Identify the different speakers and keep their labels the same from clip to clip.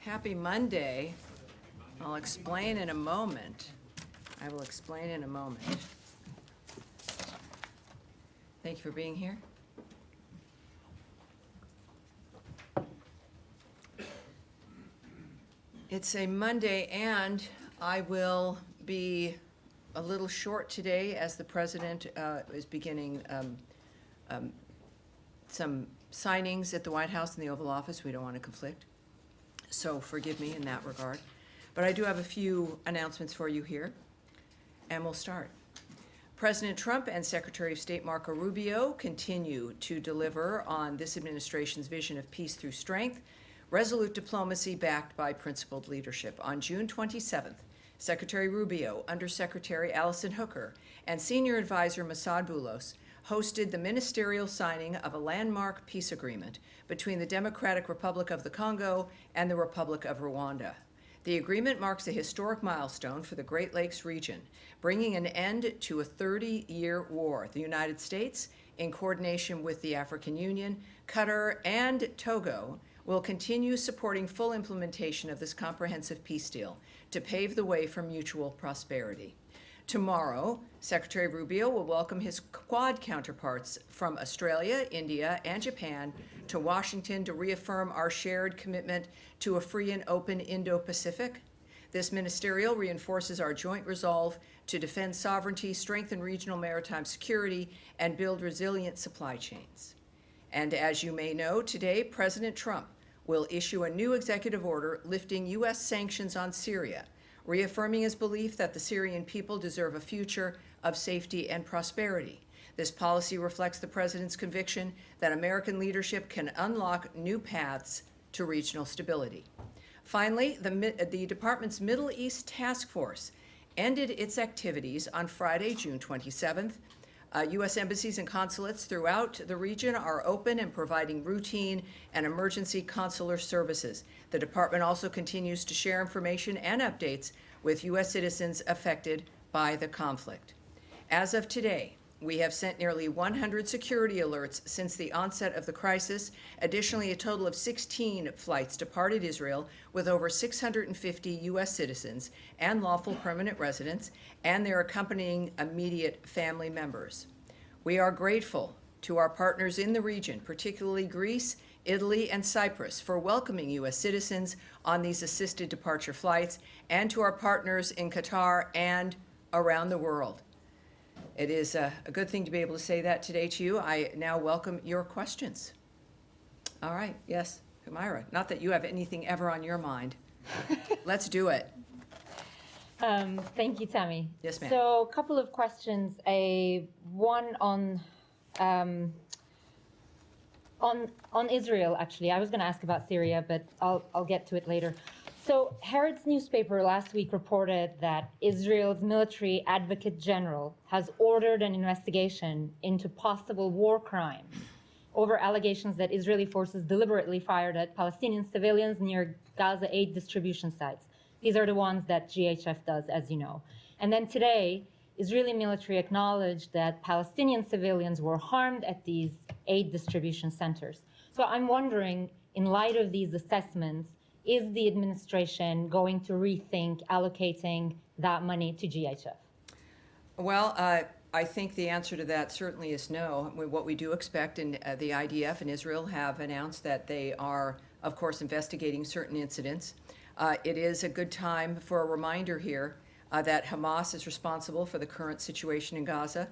Speaker 1: Happy Monday. I'll explain in a moment. I will explain in a moment. Thank you for being here. It's a Monday, and I will be a little short today as the president is beginning some signings at the White House and the Oval Office. We don't want to conflict, so forgive me in that regard. But I do have a few announcements for you here, and we'll start. President Trump and Secretary of State Marco Rubio continue to deliver on this administration's vision of peace through strength, resolute diplomacy backed by principled leadership. On June 27th, Secretary Rubio, Undersecretary Allison Hooker, and Senior Advisor Massad Boulos hosted the ministerial signing of a landmark peace agreement between the Democratic Republic of the Congo and the Republic of Rwanda. The agreement marks a historic milestone for the Great Lakes region, bringing an end to a 30-year war. The United States, in coordination with the African Union, Qatar, and Togo, will continue supporting full implementation of this comprehensive peace deal to pave the way for mutual prosperity. Tomorrow, Secretary Rubio will welcome his Quad counterparts from Australia, India, and Japan to Washington to reaffirm our shared commitment to a free and open Indo-Pacific. This ministerial reinforces our joint resolve to defend sovereignty, strengthen regional maritime security, and build resilient supply chains. And as you may know, today, President Trump will issue a new executive order lifting U.S. sanctions on Syria, reaffirming his belief that the Syrian people deserve a future of safety and prosperity. This policy reflects the president's conviction that American leadership can unlock new paths to regional stability. Finally, the department's Middle East Task Force ended its activities on Friday, June 27th. U.S. embassies and consulates throughout the region are open and providing routine and emergency consular services. The department also continues to share information and updates with U.S. citizens affected by the conflict. As of today, we have sent nearly 100 security alerts since the onset of the crisis. Additionally, a total of 16 flights departed Israel with over 650 U.S. citizens and lawful permanent residents and their accompanying immediate family members. We are grateful to our partners in the region, particularly Greece, Italy, and Cyprus, for welcoming U.S. citizens on these assisted departure flights, and to our partners in Qatar and around the world. It is a good thing to be able to say that today to you. I now welcome your questions. All right, yes, Myra, not that you have anything ever on your mind. Let's do it.
Speaker 2: Thank you, Tammy.
Speaker 1: Yes, ma'am.
Speaker 2: So a couple of questions. One on Israel, actually. I was going to ask about Syria, but I'll get to it later. So Herald's newspaper last week reported that Israel's military advocate general has ordered an investigation into possible war crimes over allegations that Israeli forces deliberately fired at Palestinian civilians near Gaza aid distribution sites. These are the ones that GHF does, as you know. And then today, Israeli military acknowledged that Palestinian civilians were harmed at these aid distribution centers. So I'm wondering, in light of these assessments, is the administration going to rethink allocating that money to GHF?
Speaker 1: Well, I think the answer to that certainly is no. What we do expect, and the IDF and Israel have announced that they are, of course, investigating certain incidents. It is a good time for a reminder here that Hamas is responsible for the current situation in Gaza.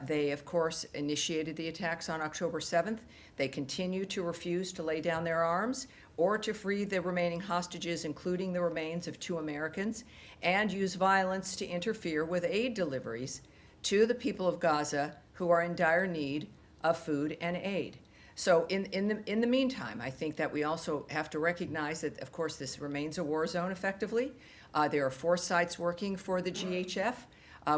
Speaker 1: They, of course, initiated the attacks on October 7th. They continue to refuse to lay down their arms or to free the remaining hostages, including the remains of 2 Americans, and use violence to interfere with aid deliveries to the people of Gaza who are in dire need of food and aid. So in the meantime, I think that we also have to recognize that, of course, this remains a war zone effectively. There are 4 sites working for the GHF.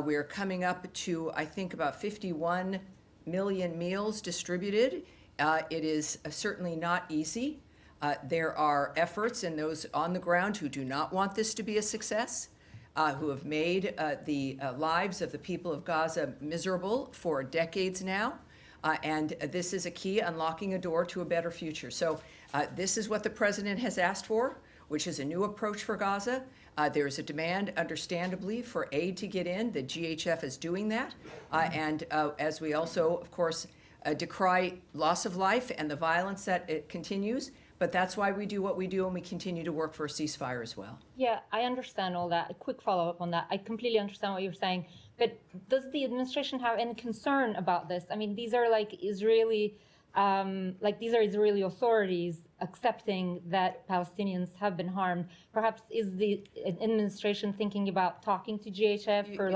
Speaker 1: We are coming up to, I think, about 51 million meals distributed. It is certainly not easy. There are efforts in those on the ground who do not want this to be a success, who have made the lives of the people of Gaza miserable for decades now. And this is a key, unlocking a door to a better future. So this is what the president has asked for. which is a new approach for Gaza. There's a demand, understandably, for aid to get in. The GHF is doing that. And as we also, of course, decry loss of life and the violence that it continues. But that's why we do what we do, and we continue to work for a ceasefire as well.
Speaker 2: Yeah, I understand all that. A quick follow-up on that. I completely understand what you're saying. But does the administration have any concern about this? I mean, these are Israeli authorities accepting that Palestinians have been harmed. Perhaps is the administration thinking about talking to GHF for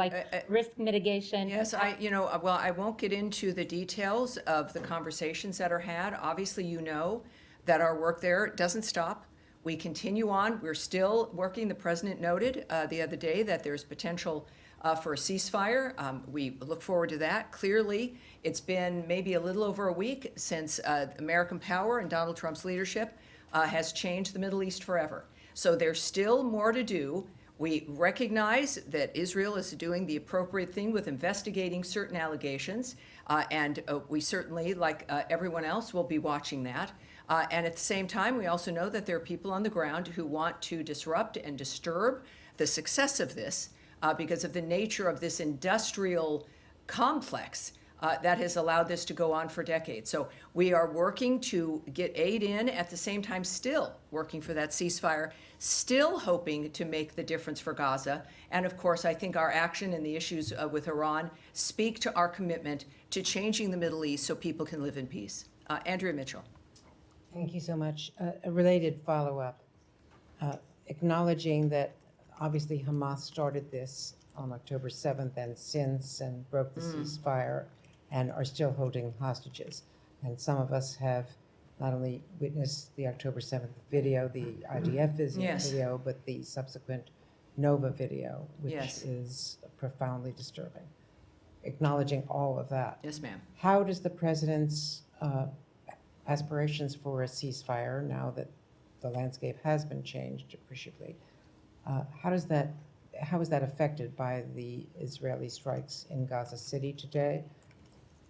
Speaker 2: risk mitigation?
Speaker 1: Yes, I won't get into the details of the conversations that are had. Obviously, you know that our work there doesn't stop. We continue on. We're still working. The president noted the other day that there's potential for a ceasefire. We look forward to that. Clearly, it's been maybe a little over a week since American power and Donald Trump's leadership has changed the Middle East forever. So there's still more to do. We recognize that Israel is doing the appropriate thing with investigating certain allegations, and we certainly, like everyone else, will be watching that. And at the same time, we also know that there are people on the ground who want to disrupt and disturb the success of this because of the nature of this industrial complex that has allowed this to go on for decades. So we are working to get aid in, at the same time still working for that ceasefire, still hoping to make the difference for Gaza. And of course, I think our action and the issues with Iran speak to our commitment to changing the Middle East so people can live in peace. Andrea Mitchell.
Speaker 3: Thank you so much. A related follow-up, acknowledging that obviously Hamas started this on October 7th and broke the ceasefire and are still holding hostages. And some of us have not only witnessed the October 7th video, the IDF video, but the subsequent Nova video, which is profoundly disturbing. Acknowledging all of that.
Speaker 1: Yes, ma'am.
Speaker 3: How does the president's aspirations for a ceasefire, now that the landscape has been changed appreciably, how is that affected by the Israeli strikes in Gaza City today?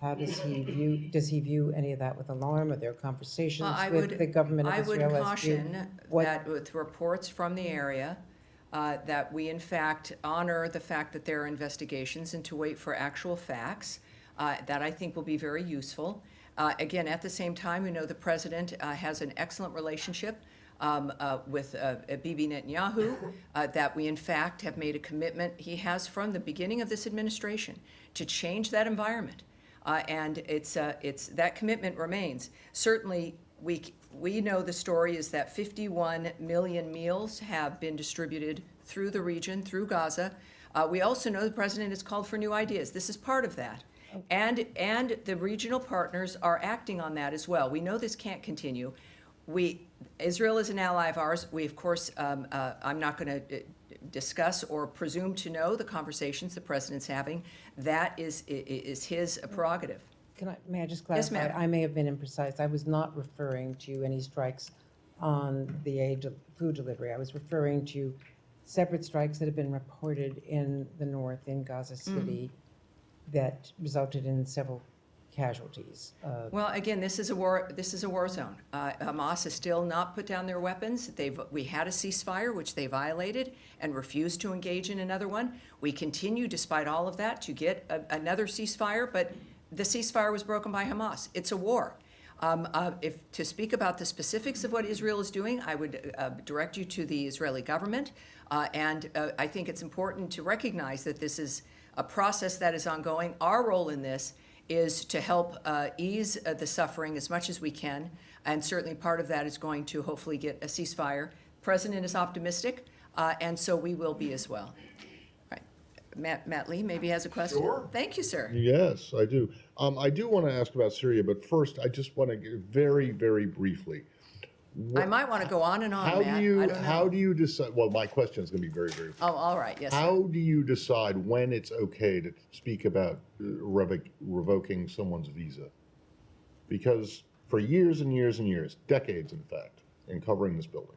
Speaker 3: How does he view any of that with alarm? Are there conversations with the government of Israel?
Speaker 1: I would caution that with reports from the area, that we in fact honor the fact that there are investigations and to wait for actual facts. That I think will be very useful. Again, at the same time, we know the president has an excellent relationship with Bibi Netanyahu, that we in fact have made a commitment he has from the beginning of this administration to change that environment. And it's that commitment remains. Certainly, we know the story is that 51 million meals have been distributed through the region, through Gaza. We also know the president has called for new ideas. This is part of that. And the regional partners are acting on that as well. We know this can't continue. Israel is an ally of ours. We, of course, I'm not going to discuss or presume to know the conversations the president's having. That is his prerogative.
Speaker 3: May I just clarify?
Speaker 1: Yes, ma'am.
Speaker 3: I may have been imprecise. I was not referring to any strikes on the food delivery. I was referring to separate strikes that have been reported in the north, in Gaza City, that resulted in several casualties.
Speaker 1: Well, again, this is a war zone. Hamas has still not put down their weapons. We had a ceasefire, which they violated, and refused to engage in another one. We continue, despite all of that, to get another ceasefire, but the ceasefire was broken by Hamas. It's a war. If to speak about the specifics of what Israel is doing, I would direct you to the Israeli government. And I think it's important to recognize that this is a process that is ongoing. Our role in this is to help ease the suffering as much as we can, and certainly part of that is going to hopefully get a ceasefire. The president is optimistic, and so we will be as well. All right. Matt Lee maybe has a question.
Speaker 4: Sure.
Speaker 1: Thank you, sir.
Speaker 4: Yes, I do. I do want to ask about Syria, but first I just want to get very, very briefly.
Speaker 1: I might want to go on and on, Matt. I don't know.
Speaker 4: How do you decide? Well, my question is going to be very, very brief.
Speaker 1: Oh, all right. Yes.
Speaker 4: How do you decide when it's okay to speak about revoking someone's visa? Because for years and years and years, decades in fact, in covering this building,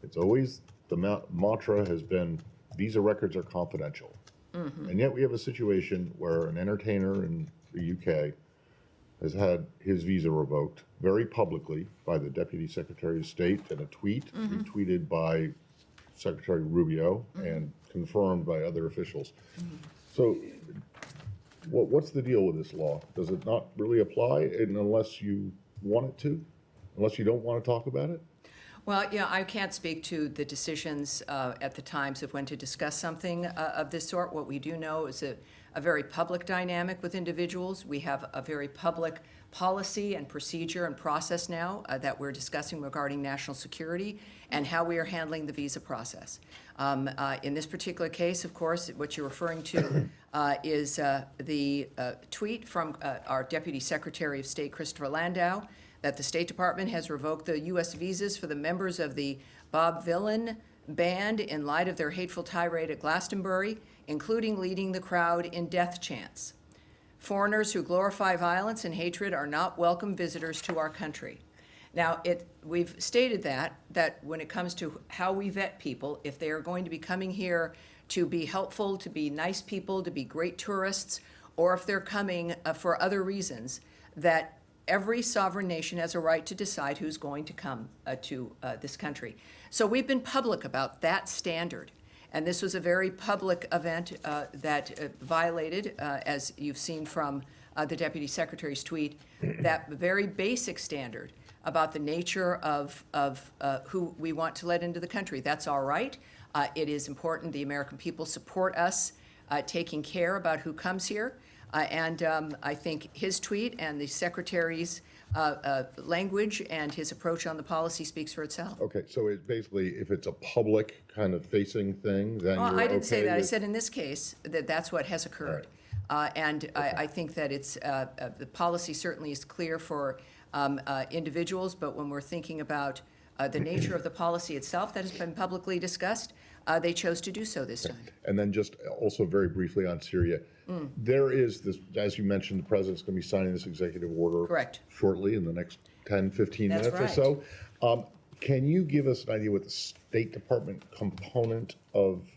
Speaker 4: it's always the mantra has been visa records are confidential. And yet we have a situation where an entertainer in the UK has had his visa revoked very publicly by the Deputy Secretary of State in a tweet, retweeted by Secretary Rubio and confirmed by other officials. So what's the deal with this law? Does it not really apply unless you want it to? Unless you don't want to talk about it?
Speaker 1: Well, yeah, I can't speak to the decisions at the times of when to discuss something of this sort. What we do know is a very public dynamic with individuals. We have a very public policy and procedure and process now that we're discussing regarding national security and how we are handling the visa process. In this particular case, of course, what you're referring to is the tweet from our Deputy Secretary of State, Christopher Landau, that the State Department has revoked the U.S. visas for the members of the Bob Villain band in light of their hateful tirade at Glastonbury, including leading the crowd in death chants. Foreigners who glorify violence and hatred are not welcome visitors to our country. Now, we've stated that when it comes to how we vet people, if they are going to be coming here to be helpful, to be nice people, to be great tourists, or if they're coming for other reasons, that every sovereign nation has a right to decide who's going to come to this country. So we've been public about that standard. And this was a very public event that violated, as you've seen from the Deputy Secretary's tweet, that very basic standard about the nature of who we want to let into the country. That's all right. It is important the American people support us taking care about who comes here. And I think his tweet and the Secretary's language and his approach on the policy speaks for itself.
Speaker 4: Okay, so it's basically, if it's a public kind of facing thing, then
Speaker 1: Well,
Speaker 4: you're
Speaker 1: I didn't say
Speaker 4: okay
Speaker 1: that. I
Speaker 4: with-
Speaker 1: said in this case that that's what has occurred. And I think that it's, the policy certainly is clear for individuals, but when we're thinking about the nature of the policy itself that has been publicly discussed, they chose to do so this time.
Speaker 4: And then just also very briefly on Syria, there is this, as you mentioned, the president's going to be signing this executive order
Speaker 1: Correct.
Speaker 4: shortly in the next 10, 15
Speaker 1: That's
Speaker 4: minutes or so. Can you give us an idea what the State Department component of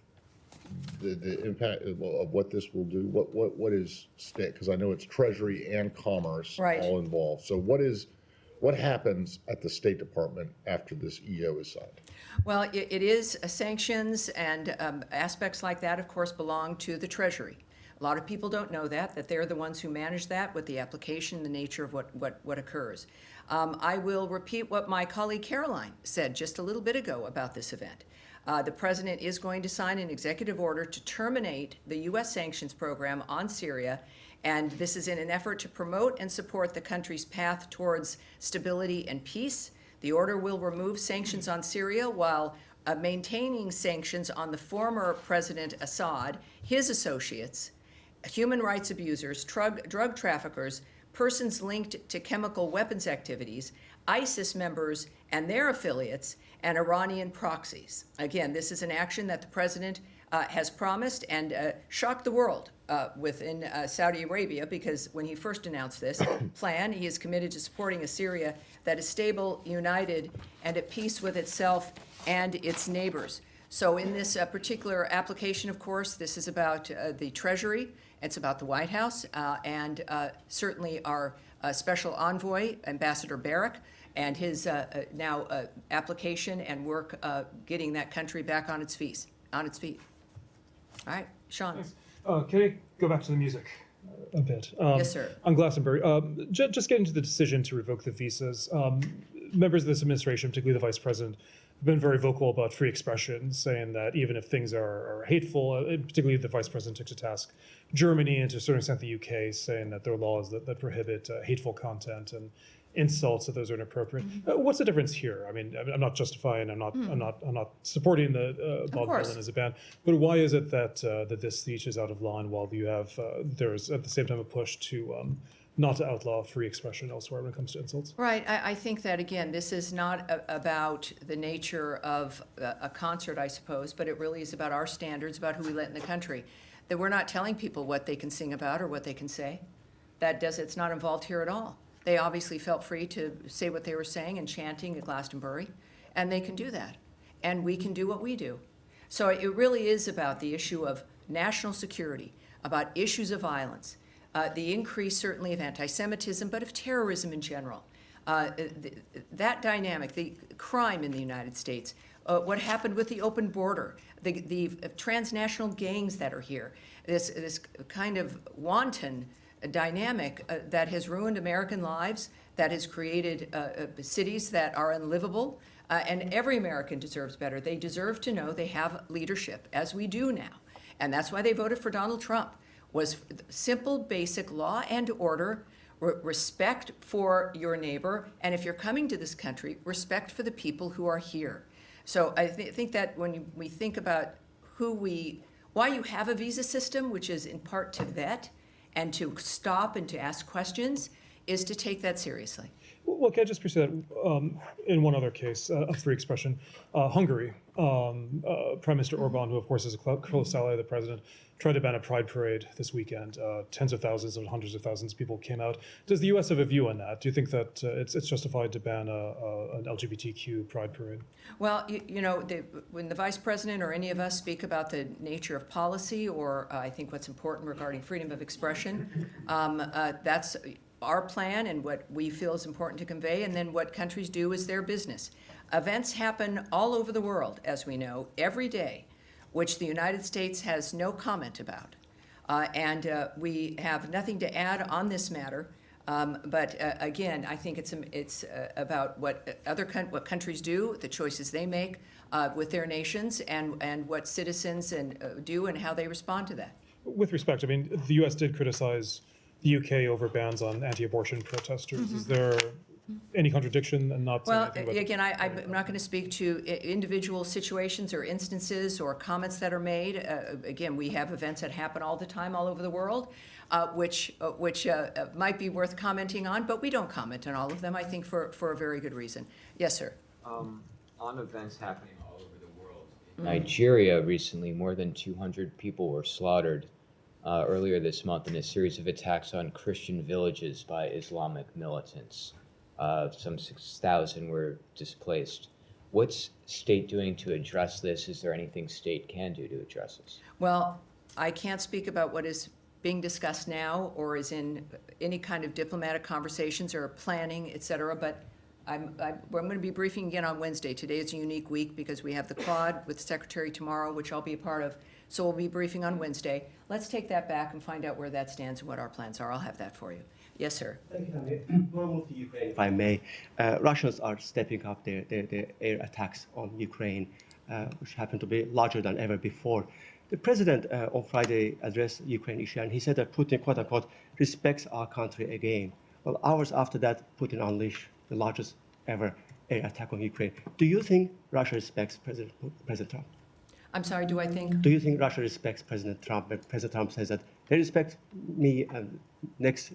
Speaker 4: the impact of what this will do? What is state? Because I know it's Treasury and Commerce
Speaker 1: Right.
Speaker 4: all involved. So what happens at the State Department after this EO is signed?
Speaker 1: Well, it is sanctions and aspects like that, of course, belong to the Treasury. A lot of people don't know that they're the ones who manage that with the application, the nature of what occurs. I will repeat what my colleague Caroline said just a little bit ago about this event. The president is going to sign an executive order to terminate the U.S. sanctions program on Syria, and this is in an effort to promote and support the country's path towards stability and peace. The order will remove sanctions on Syria while maintaining sanctions on the former President Assad, his associates, human rights abusers, drug traffickers, persons linked to chemical weapons activities, ISIS members and their affiliates, and Iranian proxies. Again, this is an action that the president has promised and shocked the world within Saudi Arabia, because when he first announced this plan, he is committed to supporting a Syria that is stable, united, and at peace with itself and its neighbors. So in this particular application, of course, this is about the Treasury, it's about the White House, and certainly our special envoy, Ambassador Barrack, and his now application and work getting that country back on its feet. All right, Sean.
Speaker 5: Can I go back to the music a bit?
Speaker 1: Yes, sir.
Speaker 5: On Glastonbury, just getting to the decision to revoke the visas. Members of this administration, particularly the vice president, have been very vocal about free expression, saying that even if things are hateful, particularly the vice president took to task Germany and to a certain extent the UK, saying that there are laws that prohibit hateful content and insults, that those are inappropriate. What's the difference here? I mean, I'm not justifying, I'm not supporting the Bob
Speaker 1: course.
Speaker 5: Dylan as a band, but why is it that that this speech is out of line while you have there's at the same time a push to not to outlaw free expression elsewhere when it comes to insults?
Speaker 1: Right. I think that, again, this is not about the nature of a concert, I suppose, but it really is about our standards, about who we let in the country. That we're not telling people what they can sing about or what they can say. It's not involved here at all. They obviously felt free to say what they were saying and chanting at Glastonbury, and they can do that. And we can do what we do. So it really is about the issue of national security, about issues of violence, the increase certainly of anti-Semitism, but of terrorism in general. That dynamic, the crime in the United States, what happened with the open border, the transnational gangs that are here, this kind of wanton dynamic that has ruined American lives, that has created cities that are unlivable, and every American deserves better. They deserve to know they have leadership, as we do now. And that's why they voted for Donald Trump, was simple, basic law and order, respect for your neighbor, and if you're coming to this country, respect for the people who are here. So I think that when we think about why you have a visa system, which is in part to vet and to stop and to ask questions, is to take that seriously.
Speaker 5: Well, can I just pursue that in one other case of free expression? Hungary, Prime Minister Orban, who of course is a close ally of the president, tried to ban a pride parade this weekend. Tens of thousands and hundreds of thousands of people came out. Does the U.S. have a view on that? Do you think that it's justified to ban an LGBTQ pride parade?
Speaker 1: Well, when the vice president or any of us speak about the nature of policy, or I think what's important regarding freedom of expression, that's our plan and what we feel is important to convey, and then what countries do is their business. Events happen all over the world, as we know, every day, which the United States has no comment about. And we have nothing to add on this matter. But again, I think it's about what what countries do, the choices they make with their nations, and what citizens do and how they respond to that.
Speaker 5: With respect, I mean, the U.S. did criticize the UK over bans on anti-abortion protesters.
Speaker 1: Mm-hmm.
Speaker 5: Is there any contradiction and not?
Speaker 1: Well, again, I'm not going to speak to individual situations or instances or comments that are made. Again, we have events that happen all the time all over the world, which might be worth commenting on, but we don't comment on all of them, I think, for a very good reason. Yes, sir.
Speaker 6: On events happening all over the world, in Nigeria recently, more than 200 people were slaughtered earlier this month in a series of attacks on Christian villages by Islamic militants. Some 6,000 were displaced. What's state doing to address this? Is there anything state can do to address this?
Speaker 1: Well, I can't speak about what is being discussed now or is in any kind of diplomatic conversations or planning, et cetera, but I'm going to be briefing again on Wednesday. Today is a unique week because we have the Quad with the Secretary tomorrow, which I'll be a part of, so we'll be briefing on Wednesday. Let's take that back and find out where that stands and what our plans are. I'll have that for you. Yes, sir.
Speaker 7: Thank you, Tammy. We'll move to Ukraine, if I may. Russians are stepping up their air attacks on Ukraine, which happen to be larger than ever before. The president on Friday addressed the Ukraine issue, and he said that Putin, quote unquote, respects our country again. Well, hours after that, Putin unleashed the largest ever air attack on Ukraine. Do you think Russia respects President Trump?
Speaker 1: I'm sorry, do I think?
Speaker 7: Do you think Russia respects President Trump? But President Trump says that they respect me, and next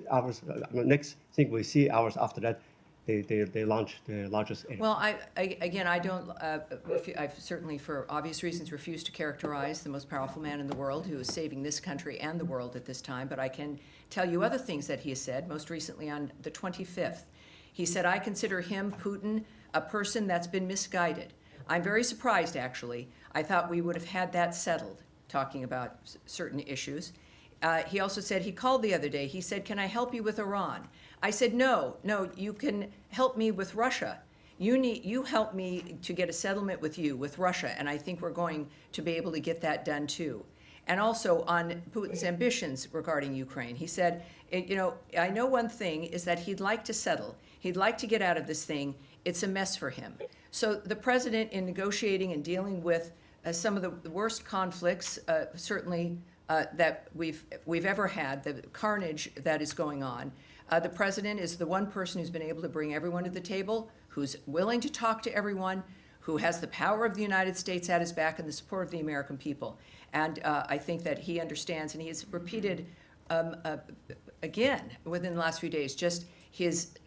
Speaker 7: thing we see hours after that, they launch the largest air.
Speaker 1: Well, I don't, I've certainly, for obvious reasons, refused to characterize the most powerful man in the world who is saving this country and the world at this time, but I can tell you other things that he has said, most recently on the 25th. He said, I consider him, Putin, a person that's been misguided. I'm very surprised, actually. I thought we would have had that settled, talking about certain issues. He also said, he called the other day, he said, can I help you with Iran? I said, no, you can help me with Russia. You help me to get a settlement with Russia, and I think we're going to be able to get that done too. And also on Putin's ambitions regarding Ukraine, he said, I know one thing is that he'd like to settle. He'd like to get out of this thing. It's a mess for him. So the president, in negotiating and dealing with some of the worst conflicts, certainly that we've ever had, the carnage that is going on, the president is the one person who's been able to bring everyone to the table, who's willing to talk to everyone, who has the power of the United States at his back and the support of the American people. And I think that he understands, and he has repeated again within the last few days, just his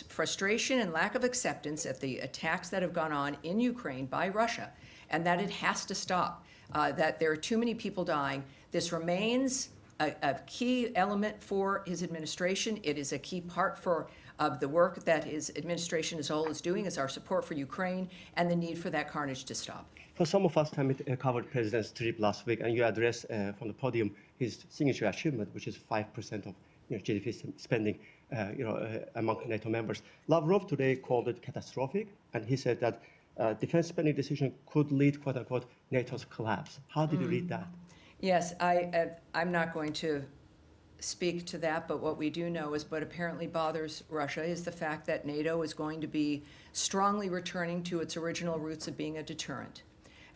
Speaker 1: frustration and lack of acceptance at the attacks that have gone on in Ukraine by Russia, and that it has to stop, that there are too many people dying. This remains a key element for his administration. It is a key part for of the work that his administration as a whole is doing, is our support for Ukraine and the need for that carnage to stop.
Speaker 7: For some of us, Tammy covered President's trip last week, and you addressed from the podium his signature achievement, which is 5% of GDP spending among NATO members. Lavrov today called it catastrophic, and he said that defense spending decision could lead, quote unquote, NATO's collapse. How did you read that?
Speaker 1: Yes, I'm not going to speak to that, but what we do know is what apparently bothers Russia is the fact that NATO is going to be strongly returning to its original roots of being a deterrent.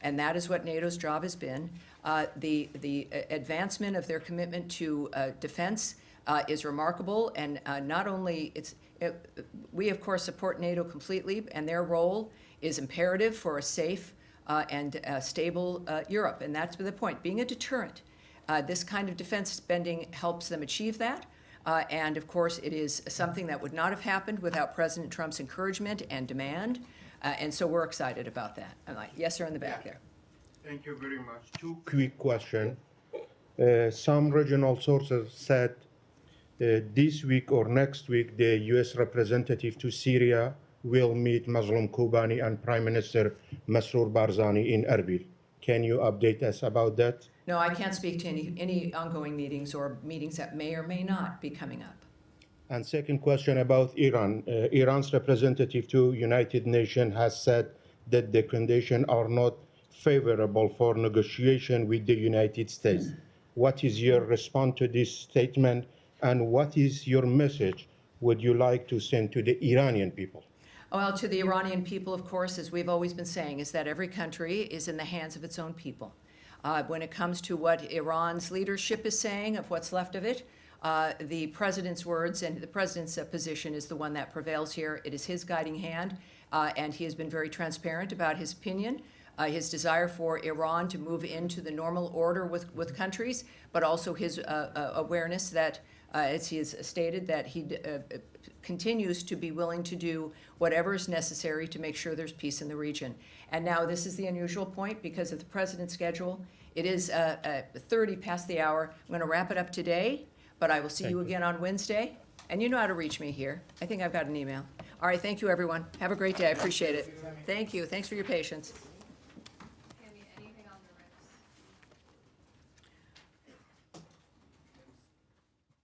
Speaker 1: And that is what NATO's job has been. The advancement of their commitment to defense is remarkable, and not only we of course support NATO completely, and their role is imperative for a safe and stable Europe, and that's the point. Being a deterrent, this kind of defense spending helps them achieve that, and of course it is something that would not have happened without President Trump's encouragement and demand, and so we're excited about that. I'm like, yes, sir, in the back there.
Speaker 8: Thank you very much. Two quick questions. Some regional sources said this week or next week, the U.S. representative to Syria will meet Mazloum Kobani and Prime Minister Masroor Barzani in Erbil. Can you update us about that?
Speaker 1: No, I can't speak to any ongoing meetings or meetings that may or may not be coming up.
Speaker 8: And second question about Iran. Iran's representative to United Nations has said that the conditions are not favorable for negotiation with the United States. What is your response to this statement, and what is your message would you like to send to the Iranian people?
Speaker 1: Well, to the Iranian people, of course, as we've always been saying, is that every country is in the hands of its own people. When it comes to what Iran's leadership is saying, of what's left of it, the president's words and the president's position is the one that prevails here. It is his guiding hand, and he has been very transparent about his opinion, his desire for Iran to move into the normal order with countries, but also his awareness that, as he has stated, that he continues to be willing to do whatever is necessary to make sure there's peace in the region. And now this is the unusual point because of the president's schedule. It is 30 past the hour. I'm going to wrap it up today, but I will see you again on Wednesday. And you know how to reach me here. I think I've got an email. All right, thank you, everyone. Have a great day. I appreciate it. Thank you. Thanks for your patience.